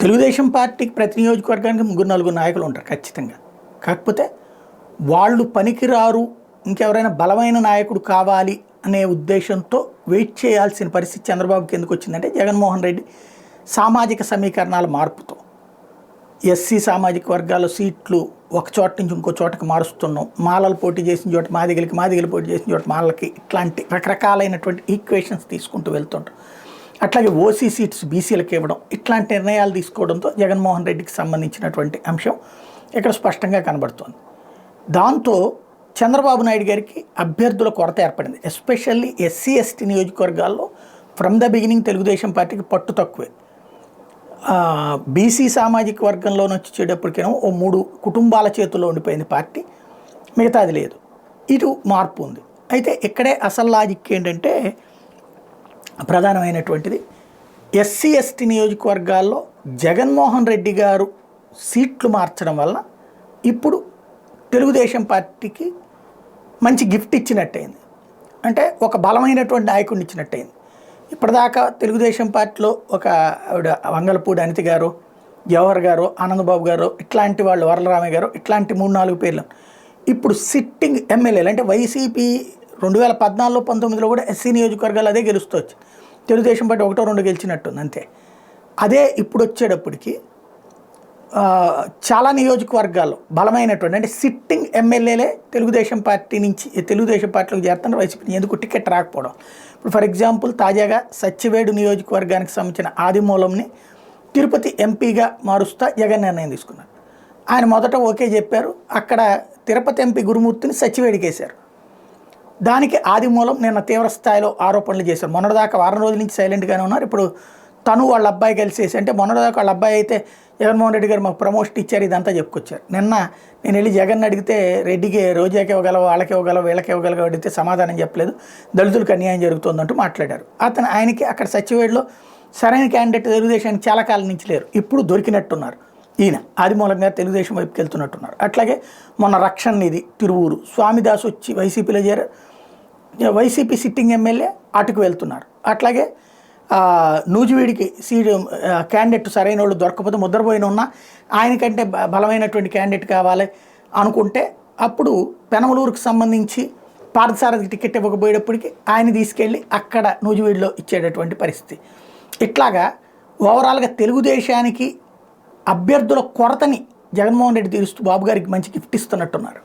తెలుగుదేశం పార్టీకి ప్రతి నియోజకవర్గానికి ముగ్గురు నలుగురు నాయకులు ఉంటారు ఖచ్చితంగా. కాకపోతే వాళ్ళు పనికిరారు, ఇంకెవరైనా బలమైన నాయకుడు కావాలి అనే ఉద్దేశంతో వెయిట్ చేయాల్సిన పరిస్థితి చంద్రబాబుకి ఎందుకు వచ్చిందంటే, జగన్మోహన్ రెడ్డి సామాజిక సమీకరణాల మార్పుతో ఎస్సీ సామాజిక వర్గాల సీట్లు ఒక చోట నుంచి ఇంకో చోటకి మారుస్తున్నాం, మాలలు పోటీ చేసిన చోట మాదిగలకి, మాదిగలు పోటీ చేసిన చోట మాలలకి, ఇట్లాంటి రకరకాలైనటువంటి ఈక్వేషన్స్ తీసుకుంటూ వెళ్తుంటాం. అట్లాగే ఓసీ సీట్స్ బీసీలకు ఇవ్వడం, ఇట్లాంటి నిర్ణయాలు తీసుకోవడంతో జగన్మోహన్ రెడ్డికి సంబంధించినటువంటి అంశం ఇక్కడ స్పష్టంగా కనబడుతోంది. దాంతో చంద్రబాబు నాయుడు గారికి అభ్యర్థుల కొరత ఏర్పడింది. ఎస్పెషల్లీ ఎస్సీ ఎస్టీ నియోజకవర్గాల్లో ఫ్రమ్ ద బిగినింగ్ తెలుగుదేశం పార్టీకి పట్టు తక్కువే. బీసీ సామాజిక వర్గంలో నుంచి వచ్చేటప్పటికేమో ఓ 3 కుటుంబాల చేతుల్లో ఉండిపోయింది పార్టీ, మిగతాది లేదు. ఇటు మార్పు ఉంది. అయితే ఇక్కడే అసలు లాజిక్ ఏంటంటే, ప్రధానమైనటువంటిది ఎస్సీ ఎస్టీ నియోజకవర్గాల్లో జగన్మోహన్ రెడ్డి గారు సీట్లు మార్చడం వల్ల ఇప్పుడు తెలుగుదేశం పార్టీకి మంచి గిఫ్ట్ ఇచ్చినట్టయింది. అంటే ఒక బలమైనటువంటి నాయకుడిని ఇచ్చినట్టయింది. ఇప్పటిదాకా తెలుగుదేశం పార్టీలో ఒక ఆవిడ వంగలపూడి అనిత గారు, జవహర్ గారు, ఆనందబాబు గారు, ఇట్లాంటి వాళ్ళు, వరలరామయ్య గారు, ఇట్లాంటి 3-4 పేర్లు. ఇప్పుడు సిట్టింగ్ ఎమ్మెల్యేలు అంటే వైసీపీ 2014లో 19లో కూడా ఎస్సీ నియోజకవర్గాలు అదే గెలుస్తూ వచ్చి, తెలుగుదేశం పార్టీ 1-2 గెలిచినట్టుంది అంతే. అదే ఇప్పుడు వచ్చేటప్పటికి చాలా నియోజకవర్గాల్లో బలమైనటువంటి అంటే సిట్టింగ్ ఎమ్మెల్యేలే తెలుగుదేశం పార్టీ నుంచి తెలుగుదేశం పార్టీలోకి చేస్తున్నారు. వైసీపీ ఎందుకు టికెట్ రాకపోవడం. ఇప్పుడు ఫర్ ఎగ్జాంపుల్ తాజాగా సత్యవేడు నియోజకవర్గానికి సంబంధించిన ఆదిమూలంని తిరుపతి ఎంపీగా మారుస్తా జగన్ నిర్ణయం తీసుకున్నారు. ఆయన మొదట ఓకే చెప్పారు, అక్కడ తిరుపతి ఎంపీ గురుమూర్తిని సత్యవేడికి వేశారు. దానికి ఆదిమూలం నిన్న తీవ్ర స్థాయిలో ఆరోపణలు చేశారు. మొన్నటిదాకా వారం రోజుల నుంచి సైలెంట్గానే ఉన్నారు. ఇప్పుడు తను వాళ్ళ అబ్బాయి కలిసేసి, అంటే మొన్నటిదాకా వాళ్ళ అబ్బాయి అయితే జగన్మోహన్ రెడ్డి గారు మాకు ప్రమోషన్ ఇచ్చారు ఇదంతా చెప్పుకొచ్చారు. నిన్న నేను వెళ్ళి జగన్ అడిగితే రెడ్డికి రోజాకి ఇవ్వగలవు, వాళ్ళకి ఇవ్వగలవు, వీళ్ళకి ఇవ్వగలవు అడిగితే సమాధానం చెప్పలేదు, దళితులకు అన్యాయం జరుగుతుందంటూ మాట్లాడారు. ఆయనకి అక్కడ సచివేడులో సరైన క్యాండిడేట్ తెలుగుదేశానికి చాలా కాలం నుంచి లేరు, ఇప్పుడు దొరికినట్టున్నారు. ఈయన ఆదిమూలంగా తెలుగుదేశం వైపుకి వెళ్తున్నట్టున్నారు. అట్లాగే మొన్న రక్షణ నిధి తిరువూరు స్వామిదాస్ వచ్చి వైసీపీలో చేరారు, వైసీపీ సిట్టింగ్ ఎమ్మెల్యే అటుకు వెళ్తున్నారు. అట్లాగే నూజివీడికి క్యాండిడేట్ సరైన వాళ్ళు దొరకకపోతే ముద్రపోయిన ఉన్న ఆయనకంటే బలమైనటువంటి క్యాండిడేట్ కావాలి అనుకుంటే అప్పుడు పెనమలూరుకు సంబంధించి పార్థసారథికి టికెట్ ఇవ్వకపోయేటప్పటికి ఆయన తీసుకెళ్ళి అక్కడ నూజివీడిలో ఇచ్చేటటువంటి పరిస్థితి. ఇట్లాగా ఓవరాల్గా తెలుగుదేశానికి అభ్యర్థుల కొరతని జగన్మోహన్ రెడ్డి తీరుస్తూ బాబు గారికి మంచి గిఫ్ట్ ఇస్తున్నట్టున్నారు.